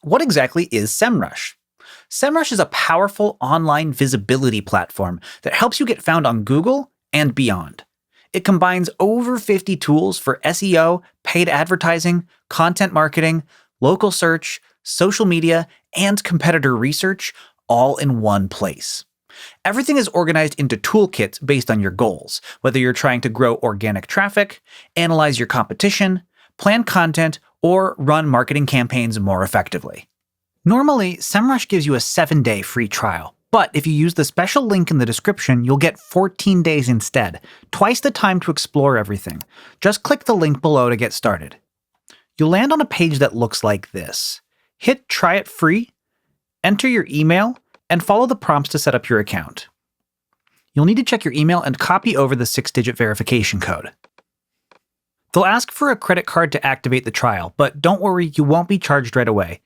What exactly is Semrush? Semrush is a powerful online visibility platform that helps you get found on Google and beyond. It combines over 50 tools for SEO, paid advertising, content marketing, local search, social media, and competitor research, all in one place. Everything is organized into toolkits based on your goals, whether you're trying to grow organic traffic, analyze your competition, plan content, or run marketing campaigns more effectively. Normally, Semrush gives you a 7-day free trial, but if you use the special link in the description, you'll get 14 days instead, twice the time to explore everything. Just click the link below to get started. You'll land on a page that looks like this. Hit Try It Free, enter your email, and follow the prompts to set up your account. You'll need to check your email and copy over the 6-digit verification code. They'll ask for a credit card to activate the trial, but don't worry, you won't be charged right away.